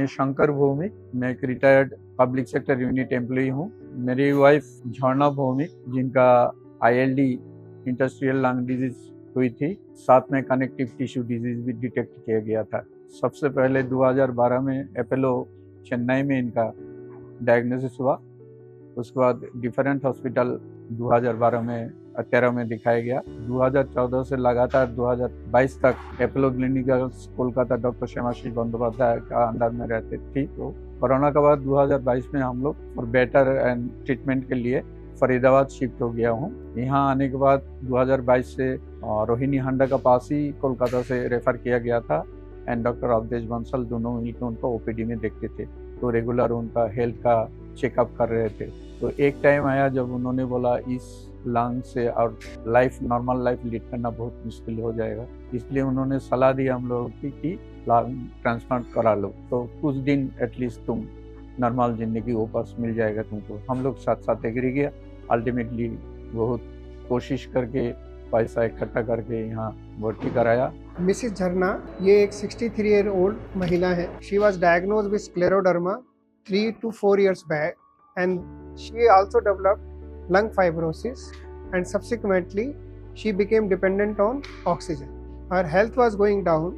शंकर भौमिक, मैं एक retired public sector unit employee हूँ। मेरी वाइफ झरना भौमिक, जिनका ILD इंडस्ट्रियल लंग डिजीज हुई थी, साथ में कनेक्टिव टिश्यू डिजीज भी डिटेक्ट किया गया था। सबसे पहले 2012 में अपोलो चेन्नई में इनका डायग्नोसिस हुआ। उसके बाद डिफरेंट हॉस्पिटल 2013 में दिखाया गया। 2014 से लगातार 2022 तक Apollo clinicals Kolkata doctor Shyamashish Bandopadhyay का अंडर में रहते थी। तो कोरोना के बाद 2022 में हम लोग फॉर बेटर एंड ट्रीटमेंट के लिए फरीदाबाद शिफ्ट हो गया हूँ। यहाँ आने के बाद 2022 से रोहिणी हंडा का पास ही कोलकाता से रेफर किया गया था एंड डॉक्टर अवधेश बंसल दोनों ही उनको OPD में देखते थे, तो रेगुलर उनका हेल्थ का चेकअप कर रहे थे। तो एक टाइम आया जब उन्होंने बोला इस लंग से और नॉर्मल लाइफ लीड करना बहुत मुश्किल हो जाएगा, इसलिए उन्होंने सलाह दी हम लोगों की कि लंग ट्रांसप्लांट करा लो, तो कुछ दिन एटलीस्ट तुम नॉर्मल जिंदगी वापस मिल जाएगा तुमको। हम लोग साथ साथ एग्री किया। अल्टीमेटली बहुत कोशिश करके पैसा इकट्ठा करके यहाँ भर्ती कराया। मिसिस झरना ये एक 63 ईयर ओल्ड महिला है। She was diagnosed with scleroderma 3 to 4 years back and she also developed lung fibrosis and subsequently she became dependent on oxygen. Her health was going down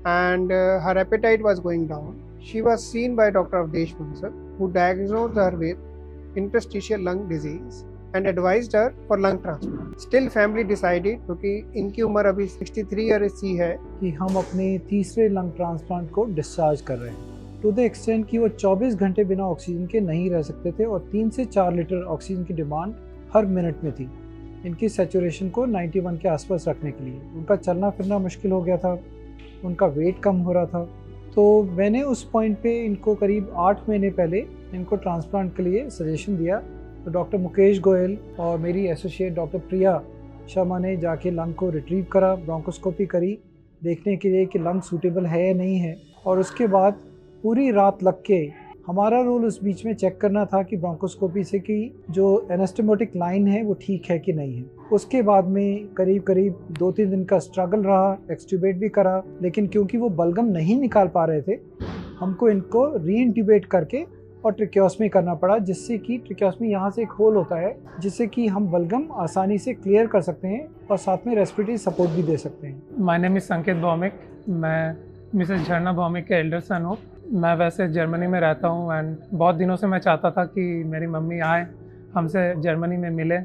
and her appetite was going down. She was seen by Dr. Avdesh Bansal, who diagnosed her with interstitial lung disease and advised her for lung transplant. Still family decided, क्योंकि इनकी उम्र अभी 63 years की है, कि हम अपने तीसरे लंग ट्रांसप्लांट को डिस्चार्ज कर रहे हैं, टू द एक्सटेंट कि वो 24 घंटे बिना ऑक्सीजन के नहीं रह सकते थे और 3 से 4 लीटर ऑक्सीजन की डिमांड हर मिनट में थी, इनकी सैचुरेशन को 91 के आसपास रखने के लिए। उनका चलना फिरना मुश्किल हो गया था, उनका वेट कम हो रहा था। तो मैंने उस पॉइंट पे इनको करीब 8 महीने पहले इनको ट्रांसप्लांट के लिए सजेशन दिया। तो डॉक्टर मुकेश गोयल और मेरी एसोसिएट डॉक्टर प्रिया शर्मा ने जाके लंग को रिट्रीव करा, ब्रोंकोस्कोपी करी देखने के लिए कि लंग सूटेबल है या नहीं है, और उसके बाद पूरी रात लग के हमारा रोल उस बीच में चेक करना था कि ब्रोंकोस्कोपी से कि जो एनास्टोमोटिक लाइन है वो ठीक है कि नहीं है। उसके बाद में करीब 2-3 दिन का स्ट्रगल रहा, एक्सट्यूबेट भी करा, लेकिन क्योंकि वो बलगम नहीं निकाल पा रहे थे, हमको इनको रीइंट्यूबेट करके और ट्रिक्योस्मी करना पड़ा, जिससे कि ट्रिक्योस्मी यहाँ से एक होल होता है जिससे कि हम बलगम आसानी से क्लियर कर सकते हैं और साथ में रेस्पिरेटरी सपोर्ट भी दे सकते हैं। माय नेम इज़ संकेत भौमिक, मैं मिसेस झरना भौमिक के एल्डर सन हूँ। मैं वैसे जर्मनी में रहता हूँ एंड बहुत दिनों से मैं चाहता था कि मेरी मम्मी आए हमसे जर्मनी में मिले।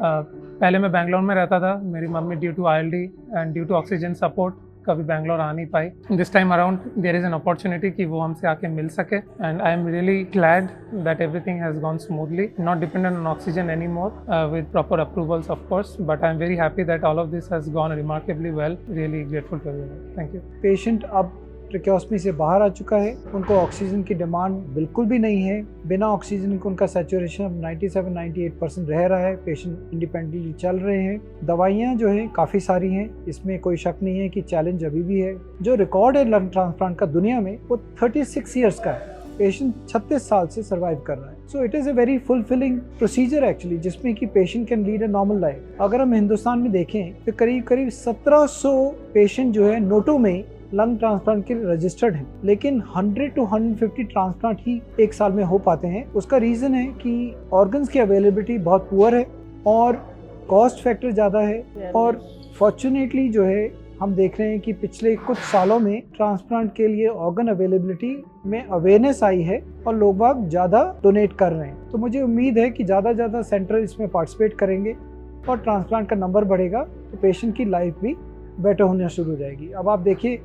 पहले मैं बेंगलोर में रहता था। मेरी mummy due to ILD and due to oxygen support कभी बेंगलोर आ नहीं पाई। This time around there is an opportunity कि वो हमसे आके मिल सके and I am really glad that everything has gone smoothly, not dependent on oxygen any more with proper approvals of course, but I am very happy that all of this has gone remarkably well. Really grateful to you. Thank you. Patient अब ट्रिक्योस्मी से बाहर आ चुका है, उनको oxygen की demand बिल्कुल भी नहीं है। बिना ऑक्सीजन को उनका सैचुरेशन अब 97-98% रह रहा है। पेशेंट इंडिपेंडेंटली चल रहे हैं। दवाइयाँ जो हैं काफ़ी सारी हैं, इसमें कोई शक नहीं है कि चैलेंज अभी भी है। जो रिकॉर्ड है लंग ट्रांसप्लांट का दुनिया में वो 36 ईयर्स का है। पेशेंट 36 साल से सर्वाइव कर रहा है। So it is a very fulfilling procedure actually, जिसमें कि patient can lead a normal life. अगर हम हिंदुस्तान में देखें तो करीब 1700 पेशेंट जो है नोटो में लंग ट्रांसप्लांट के लिए रजिस्टर्ड हैं, लेकिन 100 to 150 ट्रांसप्लांट ही एक साल में हो पाते हैं। उसका रीज़न है कि ऑर्गन्स की अवेलेबिलिटी बहुत पुअर है और कॉस्ट फैक्टर ज़्यादा है। और फॉर्चुनेटली जो है हम देख रहे हैं कि पिछले कुछ सालों में ट्रांसप्लांट के लिए ऑर्गन अवेलेबिलिटी में अवेयरनेस आई है और लोग बाग ज़्यादा डोनेट कर रहे हैं। तो मुझे उम्मीद है कि ज़्यादा से ज़्यादा सेंटर इसमें पार्टिसिपेट करेंगे और ट्रांसप्लांट का नंबर बढ़ेगा तो पेशेंट की लाइफ भी बेटर होना शुरू हो जाएगी। अब आप देखिए,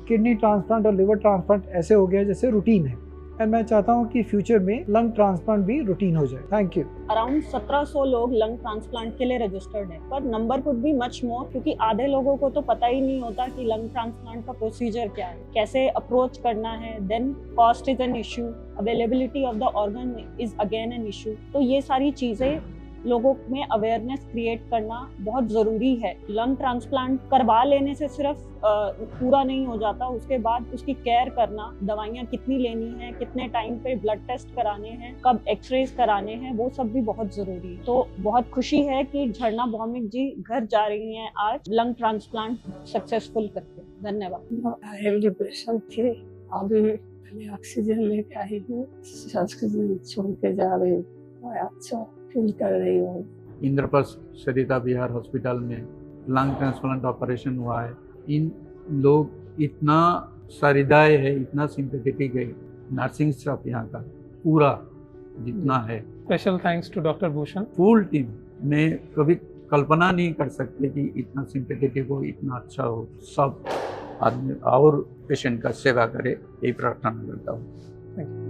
किडनी ट्रांसप्लांट और लिवर ट्रांसप्लांट ऐसे हो गया जैसे रूटीन है, एंड मैं चाहता हूँ कि फ्यूचर में लंग ट्रांसप्लांट भी रूटीन हो जाए। Thank you. अराउंड 1700 लोग लंग ट्रांसप्लांट के लिए रजिस्टर्ड है, पर number could be much more, क्योंकि आधे लोगों को तो पता ही नहीं होता कि लंग ट्रांसप्लांट का प्रोसीजर क्या है, कैसे अप्रोच करना है। Then cost is an issue, availability of the organ is again an issue. तो ये सारी चीजें लोगों में अवेयरनेस क्रिएट करना बहुत ज़रूरी है। लंग ट्रांसप्लांट करवा लेने से सिर्फ पूरा नहीं हो जाता, उसके बाद उसकी केयर करना, दवाइयाँ कितनी लेनी है, कितने टाइम पे ब्लड टेस्ट कराने हैं, कब एक्सरेज कराने हैं, वो सब भी बहुत ज़रूरी है। तो बहुत खुशी है कि झरना भौमिक जी घर जा रही हैं आज लंग ट्रांसप्लांट सक्सेसफुल करके। धन्यवाद। डिप्रेशन थी, अभी मैंने ऑक्सीजन लेके आई हूँ, ऑक्सीजन छोड़ के जा रही हूँ, मैं अच्छा फील कर रही हूँ। इंद्रप्रस्थ सरिता बिहार हॉस्पिटल में लंग ट्रांसप्लांट ऑपरेशन हुआ है। इन लोग इतना सहृदय है, इतना सिंपैथेटिक है, नर्सिंग स्टाफ यहाँ का पूरा जितना है, special thanks to doctor Bhushan. Full team में कभी कल्पना नहीं कर सकते कि इतना सिंपैथेटिक हो, इतना अच्छा हो। सब आदमी और पेशेंट का सेवा करे, यही प्रार्थना करता हूँ। Thank you.